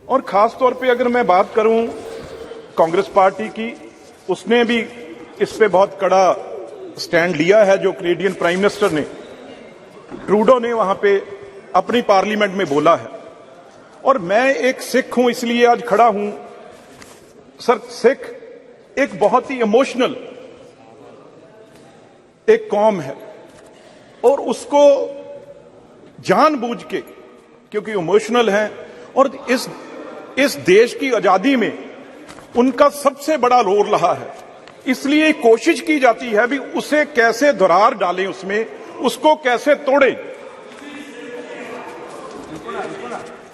और खास तौर पे अगर मैं बात करूं कांग्रेस पार्टी की, उसने भी इस पे बहुत कड़ा स्टैंड लिया है। जो कैनेडियन प्राइम मिनिस्टर ने, ट्रूडो ने वहां पे अपनी पार्लियामेंट में बोला है। और मैं एक सिख हूं इसलिए आज खड़ा हूं। सर, सिख एक बहुत ही इमोशनल एक कौम है और उसको जानबूझ के, क्योंकि इमोशनल है और इस देश की आजादी में उनका सबसे बड़ा रोल रहा है, इसलिए कोशिश की जाती है भी उसे कैसे दरार डालें, उसमें उसको कैसे तोड़े।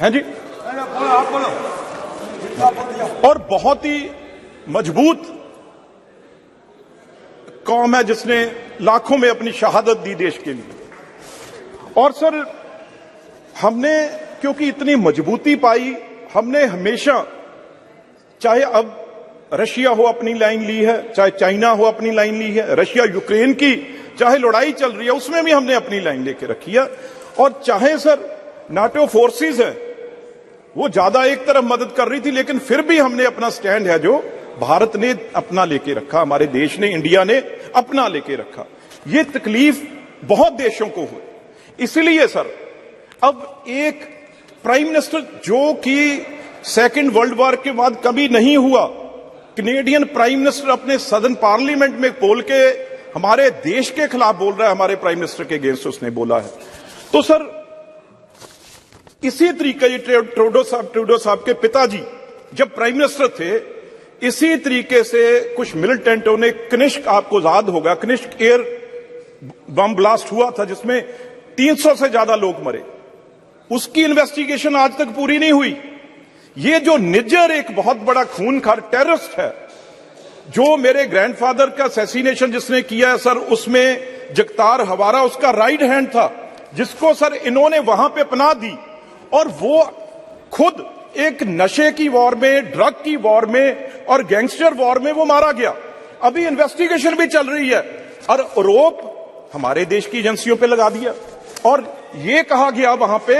हैं जी, और बहुत ही मजबूत कौम है जिसने लाखों में अपनी शहादत दी देश के लिए। और सर, हमने क्योंकि इतनी मजबूती पाई, हमने हमेशा, चाहे अब रशिया हो अपनी लाइन ली है, चाहे चाइना हो अपनी लाइन ली है, रशिया यूक्रेन की चाहे लड़ाई चल रही है उसमें भी हमने अपनी लाइन लेके रखी है। और चाहे सर नाटो फोर्सेस है वो ज्यादा एक तरफ मदद कर रही थी, लेकिन फिर भी हमने अपना स्टैंड है जो भारत ने अपना लेके रखा, हमारे देश ने, इंडिया ने अपना लेके रखा। ये तकलीफ बहुत देशों को हुई। इसलिए सर अब एक प्राइम मिनिस्टर जो कि सेकेंड वर्ल्ड वॉर के बाद कभी नहीं हुआ, कैनेडियन प्राइम मिनिस्टर अपने सदन पार्लियामेंट में बोल के हमारे देश के खिलाफ बोल रहा है, हमारे प्राइम मिनिस्टर के अगेंस्ट उसने बोला है। तो सर इसी तरीके ट्रूडो साहब के पिताजी जब प्राइम मिनिस्टर थे, इसी तरीके से कुछ मिलिटेंटों ने कनिष्क, आपको याद होगा, कनिष्क एयर बम ब्लास्ट हुआ था जिसमें 300 से ज्यादा लोग मरे। उसकी इन्वेस्टिगेशन आज तक पूरी नहीं हुई। ये जो निज्जर एक बहुत बड़ा खूनखार टेररिस्ट है, जो मेरे ग्रैंडफादर का असैसिनेशन जिसने किया है सर, उसमें जगतार हवारा उसका राइट हैंड था, जिसको सर इन्होंने वहां पे पनाह दी और वो खुद एक नशे की वॉर में, ड्रग की वॉर में और गैंगस्टर वॉर में वो मारा गया। अभी इन्वेस्टिगेशन भी चल रही है और आरोप हमारे देश की एजेंसियों पे लगा दिया। और ये कहा गया वहां पे,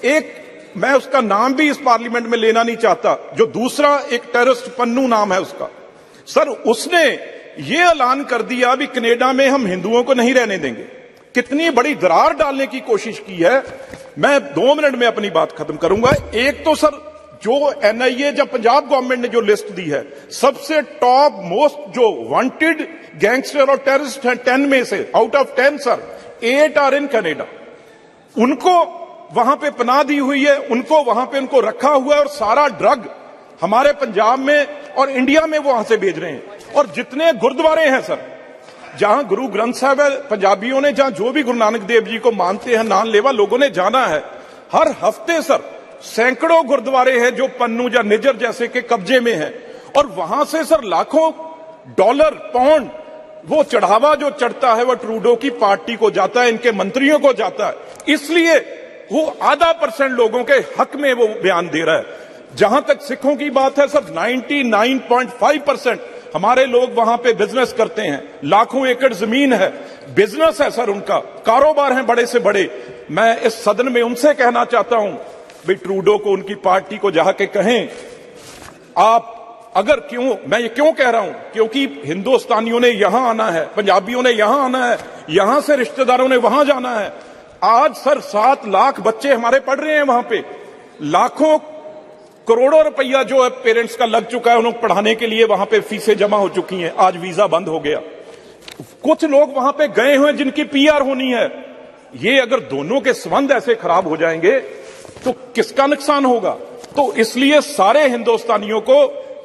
एक, मैं उसका नाम भी इस पार्लियामेंट में लेना नहीं चाहता, जो दूसरा एक टेररिस्ट, पन्नू नाम है उसका, सर उसने ये ऐलान कर दिया भी कनाडा में हम हिंदुओं को नहीं रहने देंगे। कितनी बड़ी दरार डालने की कोशिश की है। मैं 2 मिनट में अपनी बात खत्म करूंगा। एक तो सर जो एनआईए, जब पंजाब गवर्नमेंट ने जो लिस्ट दी है, सबसे टॉप मोस्ट जो वांटेड गैंगस्टर और टेररिस्ट हैं 10 में से, out of 10 sir 8 are in Canada. उनको वहां पे पनाह दी हुई है, उनको वहां पे उनको रखा हुआ है और सारा ड्रग हमारे पंजाब में और इंडिया में वो वहां से भेज रहे हैं। और जितने गुरुद्वारे हैं सर, जहां गुरु ग्रंथ साहब है, पंजाबियों ने जहां जो भी गुरु नानक देव जी को मानते हैं, नानलेवा लोगों ने जाना है, हर हफ्ते सर सैकड़ों गुरुद्वारे हैं जो पन्नू या निजर जैसे के कब्जे में है। और वहां से सर लाखों डॉलर, पाउंड, वो चढ़ावा जो चढ़ता है वो ट्रूडो की पार्टी को जाता है, इनके मंत्रियों को जाता है। इसलिए वो आधा % लोगों के हक में वो बयान दे रहा है। जहां तक सिखों की बात है सर, 99.5% हमारे लोग वहां पे बिजनेस करते हैं, लाखों एकड़ जमीन है, बिजनेस है सर, उनका कारोबार है बड़े से बड़े। मैं इस सदन में उनसे कहना चाहता हूं भाई ट्रूडो को, उनकी पार्टी को जाके कहें, आप अगर, क्यों मैं ये क्यों कह रहा हूं, क्योंकि हिंदुस्तानियों ने यहां आना है, पंजाबियों ने यहां आना है, यहां से रिश्तेदारों ने वहां जाना है। आज सर 7 लाख बच्चे हमारे पढ़ रहे हैं वहां पे, लाखों करोड़ों रुपया जो है पेरेंट्स का लग चुका है उन्हें पढ़ाने के लिए, वहां पे फीसें जमा हो चुकी हैं। आज वीजा बंद हो गया। कुछ लोग वहां पे गए हुए जिनकी पीआर होनी है। ये अगर दोनों के संबंध ऐसे खराब हो जाएंगे तो किसका नुकसान होगा? तो इसलिए सारे हिंदुस्तानियों को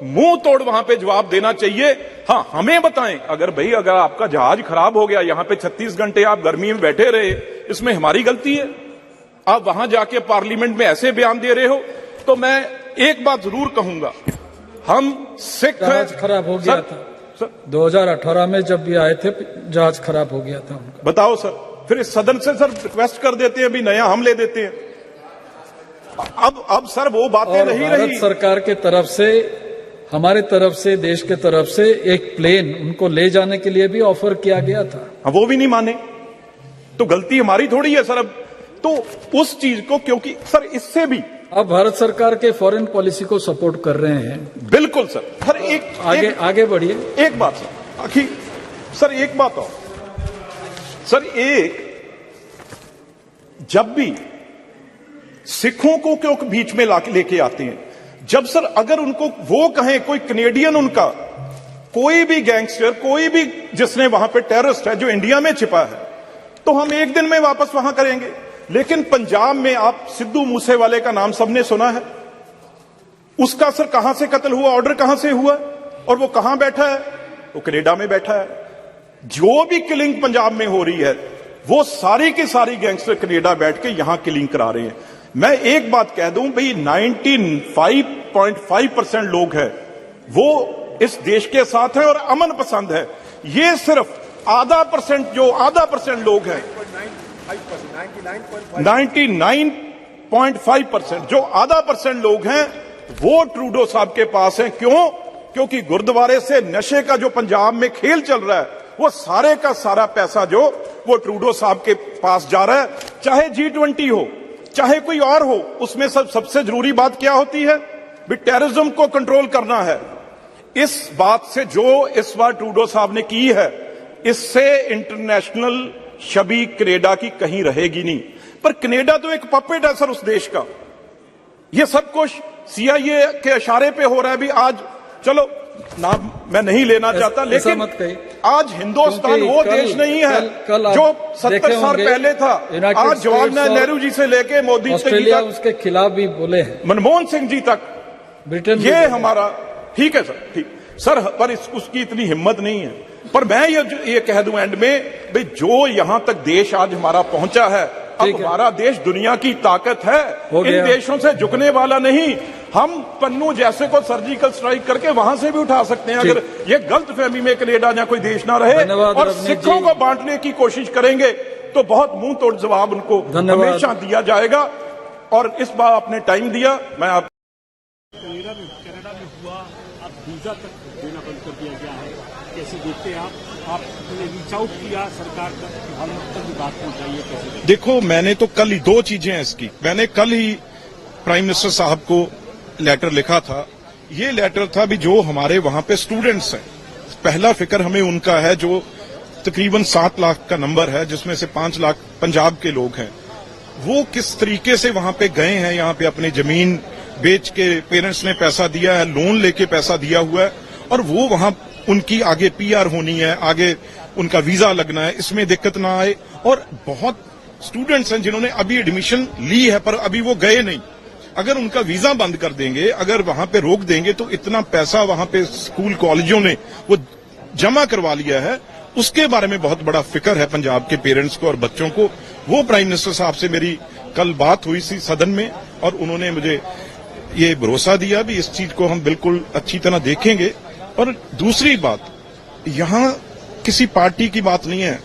मुंह तोड़ वहां पे जवाब देना चाहिए। हां, हमें बताएं, अगर आपका जहाज खराब हो गया, यहां पे 36 घंटे आप गर्मी में बैठे रहे, इसमें हमारी गलती है? आप वहां जाके पार्लियामेंट में ऐसे बयान दे रहे हो। तो मैं एक बात जरूर कहूंगा, हम सिख जहाज खराब हो गया था सर, 2018 में जब भी आए थे जहाज खराब हो गया था उनका। बताओ सर, फिर इस सदन से सर रिक्वेस्ट कर देते हैं भी नया हम ले देते हैं। अब सर वो बातें नहीं रही। भारत सरकार के तरफ से, हमारे तरफ से, देश के तरफ से एक प्लेन उनको ले जाने के लिए भी ऑफर किया गया था, वो भी नहीं माने। तो गलती हमारी थोड़ी है सर। अब तो उस चीज को, क्योंकि सर इससे भी आप भारत सरकार के फॉरेन पॉलिसी को सपोर्ट कर रहे हैं। बिल्कुल सर। सर आगे बढ़िए। एक बात सर, आखिर सर एक बात और सर, जब भी सिखों को क्यों बीच में लेके आते हैं, जब सर अगर उनको वो कहें कोई कनेडियन, उनका कोई भी गैंगस्टर, कोई भी जिसने वहां पे टेररिस्ट है जो इंडिया में छिपा है, तो हम एक दिन में वापस वहां करेंगे। लेकिन पंजाब में आप सिद्धू मूसेवाले का नाम सबने सुना है, उसका सर कहां से कत्ल हुआ, ऑर्डर कहां से हुआ, और वो कहां बैठा है? वो कनाडा में बैठा है। जो भी किलिंग पंजाब में हो रही है, वो सारी की सारी गैंगस्टर कनाडा बैठ के यहां किलिंग करा रहे हैं। मैं एक बात कह दूं भाई, 95.5% लोग हैं वो इस देश के साथ हैं और अमन पसंद है। ये सिर्फ आधा परसेंट लोग हैं, 99.5% जो आधा % लोग हैं वो ट्रूडो साहब के पास हैं। क्यों? क्योंकि गुरुद्वारे से नशे का जो पंजाब में खेल चल रहा है, वो सारे का सारा पैसा जो वो ट्रूडो साहब के पास जा रहा है। चाहे G20 हो, चाहे कोई और हो, उसमें सबसे जरूरी बात क्या होती है? भी टेररिज्म को कंट्रोल करना है। इस बात से जो इस बार ट्रूडो साहब ने की है, इससे इंटरनेशनल छवि कनाडा की कहीं रहेगी नहीं। पर कनाडा तो एक पपेट है सर उस देश का। ये सब कुछ CIA के इशारे पे हो रहा है। भी आज चलो नाम मैं नहीं लेना चाहता, लेकिन आज हिंदुस्तान वो देश नहीं है जो 70 साल पहले था। आज जवाहरलाल नेहरू जी से लेके मोदी जी तक, उसके खिलाफ भी बोले हैं, मनमोहन सिंह जी तक, ब्रिटेन ये हमारा ठीक है सर, ठीक सर, पर उसकी इतनी हिम्मत नहीं है। पर मैं ये कह दूं एंड में, भाई जो यहां तक देश आज हमारा पहुंचा है, अब हमारा देश दुनिया की ताकत है, इन देशों से झुकने वाला नहीं। हम पन्नू जैसे को सर्जिकल स्ट्राइक करके वहां से भी उठा सकते हैं, अगर ये गलत फहमी में कनाडा या कोई देश ना रहे और सिखों को बांटने की कोशिश करेंगे तो बहुत मुंह तोड़ जवाब उनको हमेशा दिया जाएगा। और इस बार आपने टाइम दिया, मैं आप कनाडा में हुआ, अब वीजा तक देना बंद कर दिया गया है, कैसे देखते हैं आपने रीच आउट किया सरकार तक, प्रधानमंत्री तक बात पहुंचाई है, कैसे? देखो, मैंने तो कल ही 2 चीजें हैं इसकी। मैंने कल ही प्राइम मिनिस्टर साहब को लेटर लिखा था। ये लेटर था भी जो हमारे वहां पे स्टूडेंट्स हैं, पहला फिक्र हमें उनका है, जो तकरीबन 7 लाख का नंबर है, जिसमें से 5 लाख पंजाब के लोग हैं। वो किस तरीके से वहां पे गए हैं, यहाँ पे अपनी जमीन बेच के पेरेंट्स ने पैसा दिया है, लोन लेके पैसा दिया हुआ है, और वो वहां उनकी आगे PR होनी है, आगे उनका वीजा लगना है, इसमें दिक्कत ना आए। और बहुत स्टूडेंट्स हैं जिन्होंने अभी एडमिशन ली है पर अभी वो गए नहीं। अगर उनका वीजा बंद कर देंगे, अगर वहां पे रोक देंगे, तो इतना पैसा वहां पे स्कूल कॉलेजों ने वो जमा करवा लिया है, उसके बारे में बहुत बड़ा फिक्र है पंजाब के पेरेंट्स को और बच्चों को। वो प्राइम मिनिस्टर साहब से मेरी कल बात हुई थी सदन में, और उन्होंने मुझे ये भरोसा दिया भी इस चीज को हम बिल्कुल अच्छी तरह देखेंगे। और दूसरी बात, यहां किसी पार्टी की बात नहीं है।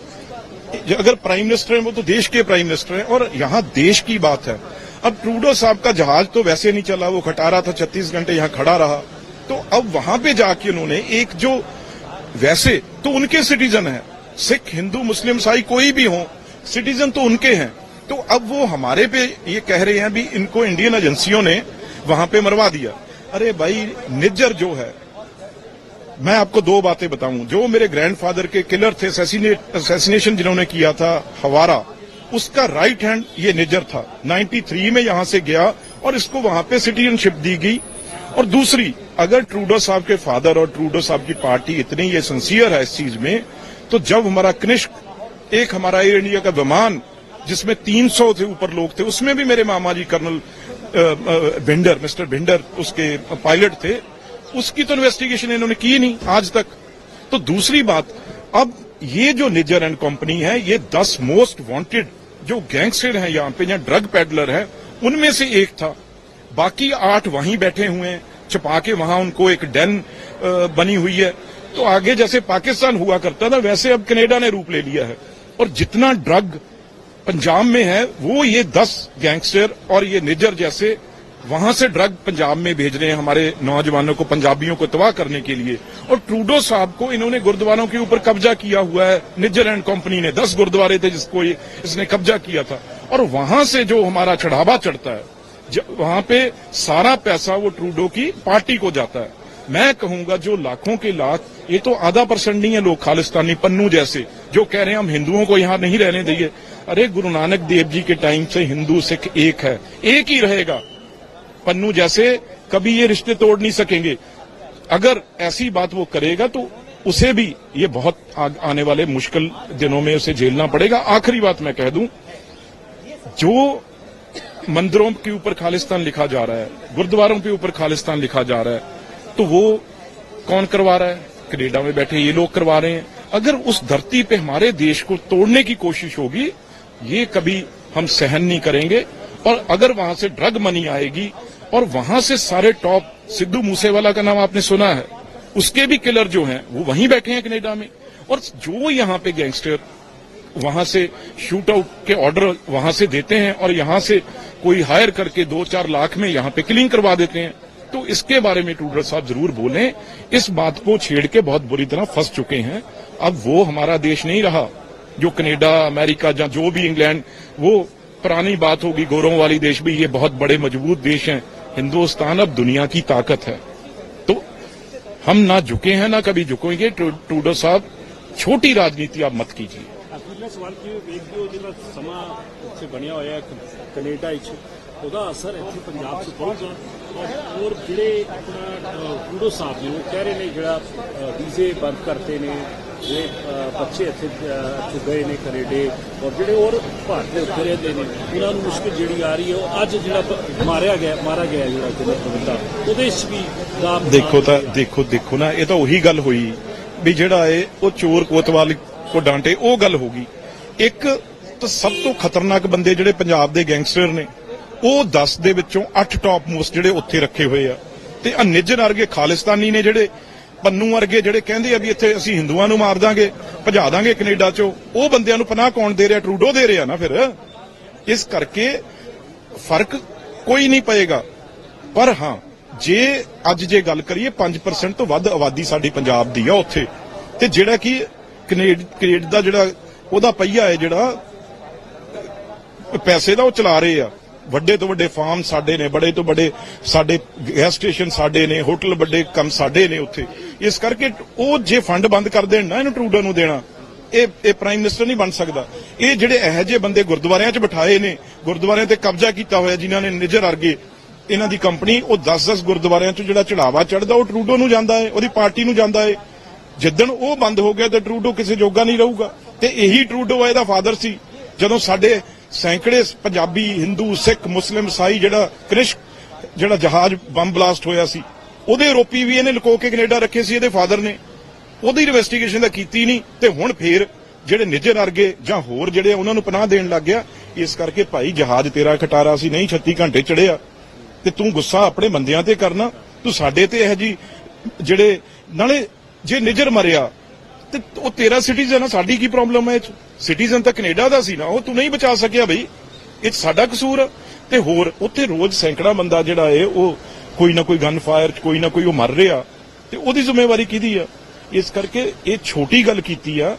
अगर प्राइम मिनिस्टर है वो तो देश के प्राइम मिनिस्टर हैं, और यहां देश की बात है। अब ट्रूडो साहब का जहाज तो वैसे नहीं चला, वो खटारा था, 36 घंटे यहां खड़ा रहा। तो अब वहां पे जाके उन्होंने एक जो वैसे तो उनके सिटीजन है, सिख हिंदू मुस्लिम ईसाई कोई भी हो, सिटीजन तो उनके हैं। तो अब वो हमारे पे ये कह रहे हैं भी इनको इंडियन एजेंसियों ने वहां पे मरवा दिया। अरे भाई, निज्जर जो है, मैं आपको 2 बातें बताऊं। जो मेरे ग्रैंडफादर के किलर थे, असैसिनेशन जिन्होंने किया था हवारा, उसका राइट हैंड ये निज्जर था। 93 में यहां से गया और इसको वहां पे सिटीजनशिप दी गई। और दूसरी, अगर ट्रूडो साहब के फादर और ट्रूडो साहब की पार्टी इतनी ये सिंसियर है इस चीज में, तो जब हमारा कनिष्क, एक हमारा एयर इंडिया का विमान जिसमें 300 से ऊपर लोग थे, उसमें भी मेरे मामा जी कर्नल भिंडर, मिस्टर भिंडर उसके पायलट थे, उसकी तो इन्वेस्टिगेशन इन्होंने की नहीं आज तक। तो दूसरी बात, अब ये जो निज्जर एंड कंपनी है, ये 10 मोस्ट वांटेड जो गैंगस्टर हैं यहाँ पे, यहाँ ड्रग पेडलर है, उनमें से एक था। बाकी 8 वहीं बैठे हुए हैं, छुपा के वहां उनको एक डेन बनी हुई है। तो आगे जैसे पाकिस्तान हुआ करता था, वैसे अब कनाडा ने रूप ले लिया है। और जितना ड्रग पंजाब में है, वो ये 10 गैंगस्टर और ये निज्जर जैसे वहां से ड्रग पंजाब में भेज रहे हैं, हमारे नौजवानों को, पंजाबियों को तबाह करने के लिए। और ट्रूडो साहब को इन्होंने गुरुद्वारों के ऊपर कब्जा किया हुआ है, निज्जर एंड कंपनी ने। 10 गुरुद्वारे थे जिसको इसने कब्जा किया था। और वहां से जो हमारा चढ़ावा चढ़ता है, वहां पे सारा पैसा वो ट्रूडो की पार्टी को जाता है। मैं कहूंगा जो लाखों के लाख, ये तो आधा % नहीं है लोग खालिस्तानी पन्नू जैसे जो कह रहे हैं हम हिंदुओं को यहां नहीं रहने देंगे। अरे गुरु नानक देव जी के टाइम से हिंदू सिख एक है, एक ही रहेगा। पन्नू जैसे कभी ये रिश्ते तोड़ नहीं सकेंगे। अगर ऐसी बात वो करेगा तो उसे भी ये बहुत आने वाले मुश्किल दिनों में उसे झेलना पड़ेगा। आखिरी बात मैं कह दूं, जो मंदिरों के ऊपर खालिस्तान लिखा जा रहा है, गुरुद्वारों के ऊपर खालिस्तान लिखा जा रहा है, तो वो कौन करवा रहा है? कनाडा में बैठे ये लोग करवा रहे हैं। अगर उस धरती पे हमारे देश को तोड़ने की कोशिश होगी, ये कभी हम सहन नहीं करेंगे। और अगर वहां से ड्रग मनी आएगी और वहां से सारे टॉप, सिद्धू मूसेवाला का नाम आपने सुना है, उसके भी किलर जो हैं वो वहीं बैठे हैं कनाडा में। और जो यहां पे गैंगस्टर वहां से शूट आउट के ऑर्डर वहां से देते हैं और यहां से कोई हायर करके 2-4 लाख में यहां पे किलिंग करवा देते हैं। तो इसके बारे में टूडर साहब जरूर बोलें। इस बात को छेड़ के बहुत बुरी तरह फंस चुके हैं। अब वो हमारा देश नहीं रहा जो कनाडा, अमेरिका या जो भी इंग्लैंड, वो पुरानी बात होगी गौरव वाली देश भी। ये बहुत बड़े मजबूत देश हैं। हिंदुस्तान अब दुनिया की ताकत है। तो हम ना झुके हैं ना कभी झुकेंगे। टूडर साहब छोटी राजनीति आप मत कीजिए। ਅਖੀਰਲਾ ਸਵਾਲ ਕੀ ਵੇਖਦੇ ਹੋ ਜਿਹੜਾ ਸਮਾਂ ਉੱਥੇ ਬਣਿਆ ਹੋਇਆ ਕੈਨੇਡਾ ਵਿੱਚ, ਉਹਦਾ ਅਸਰ ਇੱਥੇ ਪੰਜਾਬ 'ਚ ਪਊਗਾ? ਔਰ ਜਿਹੜੇ ਆਪਣਾ ਟਰੂਡੋ ਸਾਹਿਬ ਨੇ ਉਹ ਕਹਿ ਰਹੇ ਨੇ ਜਿਹੜਾ ਵੀਜ਼ੇ ਬੰਦ ਕਰਤੇ ਨੇ, ਜਿਹੜੇ ਬੱਚੇ ਇੱਥੇ ਗਏ ਨੇ ਕੈਨੇਡੇ, ਔਰ ਜਿਹੜੇ ਹੋਰ ਭਾਰਤ ਦੇ ਉੱਤੇ ਰਹਿੰਦੇ ਨੇ ਉਹਨਾਂ ਨੂੰ ਮੁਸ਼ਕਿਲ ਜਿਹੜੀ ਆ ਰਹੀ ਹੈ, ਉਹ ਅੱਜ ਜਿਹੜਾ ਮਾਰਾ ਗਿਆ ਜਿਹੜਾ ਬੰਦਾ, ਉਹਦੇ 'ਚ ਵੀ ਦੇਖੋ ਨਾ, ਇਹ ਤਾਂ ਉਹੀ ਗੱਲ ਹੋਈ ਵੀ ਜਿਹੜਾ ਇਹ ਉਹ ਚੋਰ ਕੋਤਵਾਲ ਕੋ ਡਾਂਟੇ, ਉਹ ਗੱਲ ਹੋਗੀ। ਇੱਕ ਤਾਂ ਸਭ ਤੋਂ ਖਤਰਨਾਕ ਬੰਦੇ ਜਿਹੜੇ ਪੰਜਾਬ ਦੇ ਗੈਂਗਸਟਰ ਨੇ, ਉਹ 10 ਦੇ ਵਿੱਚੋਂ 8 ਟੌਪ ਮੋਸਟ ਜਿਹੜੇ ਉੱਥੇ ਰੱਖੇ ਹੋਏ ਆ। ਤੇ ਆ ਨਿੱਜਰ ਵਰਗੇ ਖਾਲਿਸਤਾਨੀ ਨੇ, ਜਿਹੜੇ ਪੰਨੂ ਵਰਗੇ ਜਿਹੜੇ ਕਹਿੰਦੇ ਆ ਵੀ ਇੱਥੇ ਅਸੀਂ ਹਿੰਦੂਆਂ ਨੂੰ ਮਾਰ ਦਾਂਗੇ, ਭਜਾ ਦਾਂਗੇ ਕੈਨੇਡਾ ਚੋਂ, ਉਹ ਬੰਦਿਆਂ ਨੂੰ ਪਨਾਹ ਕੌਣ ਦੇ ਰਿਹਾ? ਟਰੂਡੋ ਦੇ ਰਿਹਾ ਨਾ। ਫਿਰ ਇਸ ਕਰਕੇ ਫਰਕ ਕੋਈ ਨਹੀਂ ਪਏਗਾ। ਪਰ ਹਾਂ, ਜੇ ਅੱਜ ਜੇ ਗੱਲ ਕਰੀਏ 5% ਤੋਂ ਵੱਧ ਆਬਾਦੀ ਸਾਡੀ ਪੰਜਾਬ ਦੀ ਆ ਉੱਥੇ, ਤੇ ਜਿਹੜਾ ਕਿ ਕੈਨੇਡਾ ਦਾ ਜਿਹੜਾ ਉਹਦਾ ਪਹੀਆ ਹੈ, ਜਿਹੜਾ ਪੈਸੇ ਦਾ ਉਹ ਚਲਾ ਰਹੇ ਆ। ਵੱਡੇ ਤੋਂ ਵੱਡੇ ਫਾਰਮ ਸਾਡੇ ਨੇ, ਬੜੇ ਤੋਂ ਬੜੇ ਸਾਡੇ ਗੈਸ ਸਟੇਸ਼ਨ ਸਾਡੇ ਨੇ, ਹੋਟਲ ਵੱਡੇ ਕੰਮ ਸਾਡੇ ਨੇ ਉੱਥੇ। ਇਸ ਕਰਕੇ ਉਹ ਜੇ ਫੰਡ ਬੰਦ ਕਰ ਦੇਣ ਨਾ ਇਹਨੂੰ ਟਰੂਡੋ ਨੂੰ ਦੇਣਾ, ਇਹ ਪ੍ਰਾਈਮ ਮਿਨਿਸਟਰ ਨਹੀਂ ਬਣ ਸਕਦਾ। ਇਹ ਜਿਹੜੇ ਇਹੋ ਜਿਹੇ ਬੰਦੇ ਗੁਰਦੁਆਰਿਆਂ 'ਚ ਬਿਠਾਏ ਨੇ, ਗੁਰਦੁਆਰਿਆਂ ਤੇ ਕਬਜ਼ਾ ਕੀਤਾ ਹੋਇਆ ਜਿਨ੍ਹਾਂ ਨੇ, ਨਿੱਜਰ ਵਰਗੇ ਇਹਨਾਂ ਦੀ ਕੰਪਨੀ, ਉਹ 10-10 ਗੁਰਦੁਆਰਿਆਂ 'ਚ ਜਿਹੜਾ ਚੜਾਵਾ ਚੜਦਾ ਉਹ ਟਰੂਡੋ ਨੂੰ ਜਾਂਦਾ ਹੈ, ਉਹਦੀ ਪਾਰਟੀ ਨੂੰ ਜਾਂਦਾ ਹੈ। ਜਿੱਦਣ ਉਹ ਬੰਦ ਹੋ ਗਿਆ ਤਾਂ ਟਰੂਡੋ ਕਿਸੇ ਜੋਗਾ ਨਹੀਂ ਰਹੂਗਾ। ਤੇ ਇਹੀ ਟਰੂਡੋ ਇਹਦਾ ਫਾਦਰ ਸੀ। ਜਦੋਂ ਸਾਡੇ ਸੈਂਕੜੇ ਪੰਜਾਬੀ, ਹਿੰਦੂ, ਸਿੱਖ, ਮੁਸਲਿਮ, ਈਸਾਈ, ਜਿਹੜਾ ਕ੍ਰਿਸ਼ ਜਿਹੜਾ ਜਹਾਜ਼ ਬੰਬ ਬਲਾਸਟ ਹੋਇਆ ਸੀ, ਉਹਦੇ ਆਰੋਪੀ ਵੀ ਇਹਨੇ ਲੁਕੋ ਕੇ ਕੈਨੇਡਾ ਰੱਖੇ ਸੀ, ਇਹਦੇ ਫਾਦਰ ਨੇ। ਉਹਦੀ ਇਨਵੈਸਟੀਗੇਸ਼ਨ ਤਾਂ ਕੀਤੀ ਨਹੀਂ, ਤੇ ਹੁਣ ਫੇਰ ਜਿਹੜੇ ਨਿੱਜਰ ਵਰਗੇ ਜਾਂ ਹੋਰ ਜਿਹੜੇ ਉਹਨਾਂ ਨੂੰ ਪਨਾਹ ਦੇਣ ਲੱਗ ਗਿਆ। ਇਸ ਕਰਕੇ ਭਾਈ ਜਹਾਜ਼ ਤੇਰਾ ਖਟਾਰਾ ਸੀ, ਨਹੀਂ 36 ਘੰਟੇ ਚੜਿਆ, ਤੇ ਤੂੰ ਗੁੱਸਾ ਆਪਣੇ ਬੰਦਿਆਂ ਤੇ ਕਰਨਾ, ਤੂੰ ਸਾਡੇ ਤੇ ਇਹ ਜੀ ਜਿਹੜੇ ਨਾਲੇ ਜੇ ਨਿੱਜਰ ਮਰਿਆ ਤੇ ਉਹ ਤੇਰਾ ਸਿਟੀਜ਼ਨ ਆ, ਸਾਡੀ ਕੀ ਪ੍ਰੋਬਲਮ ਹੈ? ਸਿਟੀਜ਼ਨ ਤਾਂ ਕੈਨੇਡਾ ਦਾ ਸੀ ਨਾ, ਉਹ ਤੂੰ ਨਹੀਂ ਬਚਾ ਸਕਿਆ ਬਈ, ਇਹ ਸਾਡਾ ਕਸੂਰ ਆ। ਤੇ ਹੋਰ ਉੱਥੇ ਰੋਜ਼ ਸੈਂਕੜਾ ਬੰਦਾ ਜਿਹੜਾ ਹੈ ਉਹ ਕੋਈ ਨਾ ਕੋਈ ਗਨ ਫਾਇਰ ਚ ਕੋਈ ਨਾ ਕੋਈ ਉਹ ਮਰ ਰਿਹਾ, ਤੇ ਉਹਦੀ ਜ਼ਿੰਮੇਵਾਰੀ ਕਿਹਦੀ ਆ? ਇਸ ਕਰਕੇ ਇਹ ਛੋਟੀ ਗੱਲ ਕੀਤੀ ਆ,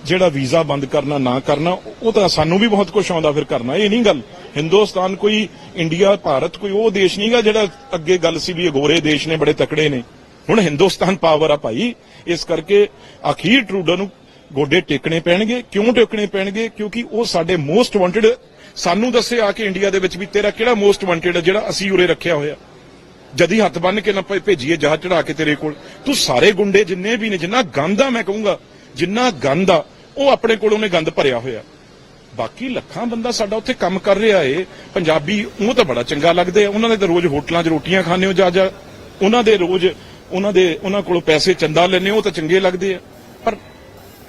ਜਿਹੜਾ ਵੀਜ਼ਾ ਬੰਦ ਕਰਨਾ ਨਾ ਕਰਨਾ, ਉਹ ਤਾਂ ਸਾਨੂੰ ਵੀ ਬਹੁਤ ਕੁਝ ਆਉਂਦਾ ਫਿਰ ਕਰਨਾ। ਇਹ ਨਹੀਂ ਗੱਲ, ਹਿੰਦੁਸਤਾਨ ਕੋਈ ਇੰਡੀਆ, ਭਾਰਤ ਕੋਈ ਉਹ ਦੇਸ਼ ਨਹੀਂਗਾ ਜਿਹੜਾ ਅੱਗੇ ਗੱਲ ਸੀ ਵੀ ਇਹ ਗੋਰੇ ਦੇਸ਼ ਨੇ, ਬੜੇ ਤਕੜੇ ਨੇ। ਹੁਣ ਹਿੰਦੁਸਤਾਨ ਪਾਵਰ ਆ ਭਾਈ। ਇਸ ਕਰਕੇ ਅਖੀਰ ਟਰੂਡੋ ਨੂੰ ਗੋਡੇ ਟੇਕਣੇ ਪੈਣਗੇ। ਕਿਉਂ ਟੇਕਣੇ ਪੈਣਗੇ? ਕਿਉਂਕਿ ਉਹ ਸਾਡੇ ਮੋਸਟ ਵਾਂਟਡ, ਸਾਨੂੰ ਦੱਸੇ ਆ ਕੇ ਇੰਡੀਆ ਦੇ ਵਿੱਚ ਵੀ ਤੇਰਾ ਕਿਹੜਾ ਮੋਸਟ ਵਾਂਟਡ ਹੈ ਜਿਹੜਾ ਅਸੀਂ ਉਰੇ ਰੱਖਿਆ ਹੋਇਆ। ਜਦੀ ਹੱਥ ਬੰਨ ਕੇ ਨਾ ਭੇਜੀਏ ਜਹਾਜ਼ ਚੜਾ ਕੇ ਤੇਰੇ ਕੋਲ। ਤੂੰ ਸਾਰੇ ਗੁੰਡੇ ਜਿੰਨੇ ਵੀ ਨੇ, ਜਿੰਨਾ ਗੰਦ ਆ, ਮੈਂ ਕਹੂੰਗਾ ਜਿੰਨਾ ਗੰਦ ਆ, ਉਹ ਆਪਣੇ ਕੋਲ ਉਹਨੇ ਗੰਦ ਭਰਿਆ ਹੋਇਆ। ਬਾਕੀ ਲੱਖਾਂ ਬੰਦਾ ਸਾਡਾ ਉੱਥੇ ਕੰਮ ਕਰ ਰਿਹਾ ਏ, ਪੰਜਾਬੀ, ਉਹ ਤਾਂ ਬੜਾ ਚੰਗਾ ਲੱਗਦੇ ਆ। ਉਹਨਾਂ ਦੇ ਤਾਂ ਰੋਜ਼ ਹੋਟਲਾਂ 'ਚ ਰੋਟੀਆਂ ਖਾਣੇ ਹੋ ਜਾ, ਉਹਨਾਂ ਦੇ ਰੋਜ਼ ਉਹਨਾਂ ਕੋਲੋਂ ਪੈਸੇ ਚੰਦਾ ਲੈਣੇ, ਉਹ ਤਾਂ ਚੰਗੇ ਲੱਗਦੇ ਆ। ਪਰ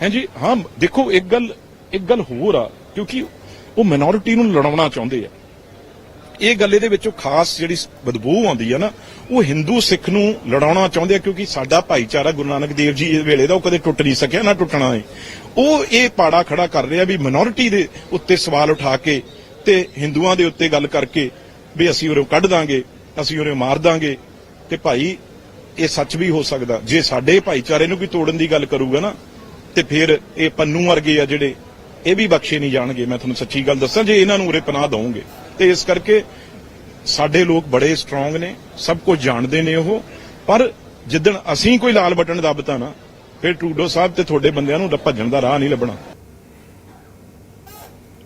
ਹੈ ਜੀ, ਹਾਂ ਦੇਖੋ ਇੱਕ ਗੱਲ ਹੋਰ ਆ, ਕਿਉਂਕਿ ਉਹ ਮਿਨੋਰਿਟੀ ਨੂੰ ਲੜਾਉਣਾ ਚਾਹੁੰਦੇ ਆ। ਇਹ ਗੱਲ ਇਹਦੇ ਵਿੱਚੋਂ ਖਾਸ ਜਿਹੜੀ ਬਦਬੂ ਆਉਂਦੀ ਆ ਨਾ, ਉਹ ਹਿੰਦੂ ਸਿੱਖ ਨੂੰ ਲੜਾਉਣਾ ਚਾਹੁੰਦੇ ਆ, ਕਿਉਂਕਿ ਸਾਡਾ ਭਾਈਚਾਰਾ ਗੁਰੂ ਨਾਨਕ ਦੇਵ ਜੀ ਦੇ ਵੇਲੇ ਦਾ ਉਹ ਕਦੇ ਟੁੱਟ ਨਹੀਂ ਸਕਿਆ, ਨਾ ਟੁੱਟਣਾ ਹੈ। ਉਹ ਇਹ ਪਾੜਾ ਖੜਾ ਕਰ ਰਿਹਾ ਵੀ ਮਿਨੋਰਿਟੀ ਦੇ ਉੱਤੇ ਸਵਾਲ ਉਠਾ ਕੇ ਤੇ ਹਿੰਦੂਆਂ ਦੇ ਉੱਤੇ ਗੱਲ ਕਰਕੇ ਵੀ ਅਸੀਂ ਉਰੇ ਕੱਢ ਦਾਂਗੇ, ਅਸੀਂ ਉਰੇ ਮਾਰ ਦਾਂਗੇ। ਤੇ ਭਾਈ ਇਹ ਸੱਚ ਵੀ ਹੋ ਸਕਦਾ, ਜੇ ਸਾਡੇ ਭਾਈਚਾਰੇ ਨੂੰ ਕੋਈ ਤੋੜਨ ਦੀ ਗੱਲ ਕਰੂਗਾ ਨਾ, ਤੇ ਫਿਰ ਇਹ ਪੰਨੂ ਵਰਗੇ ਆ ਜਿਹੜੇ, ਇਹ ਵੀ ਬਖਸ਼ੇ ਨਹੀਂ ਜਾਣਗੇ। ਮੈਂ ਤੁਹਾਨੂੰ ਸੱਚੀ ਗੱਲ ਦੱਸਾਂ, ਜੇ ਇਹਨਾਂ ਨੂੰ ਉਰੇ ਪਨਾਹ ਦਵਾਂਗੇ। ਤੇ ਇਸ ਕਰਕੇ ਸਾਡੇ ਲੋਕ ਬੜੇ ਸਟਰੋਂਗ ਨੇ, ਸਭ ਕੁਝ ਜਾਣਦੇ ਨੇ ਉਹ, ਪਰ ਜਿੱਦਣ ਅਸੀਂ ਕੋਈ ਲਾਲ ਬਟਨ ਦੱਬਤਾ ਨਾ, ਫਿਰ ਟਰੂਡੋ ਸਾਹਿਬ ਤੇ ਤੁਹਾਡੇ ਬੰਦਿਆਂ ਨੂੰ ਭੱਜਣ ਦਾ ਰਾਹ ਨਹੀਂ ਲੱਭਣਾ।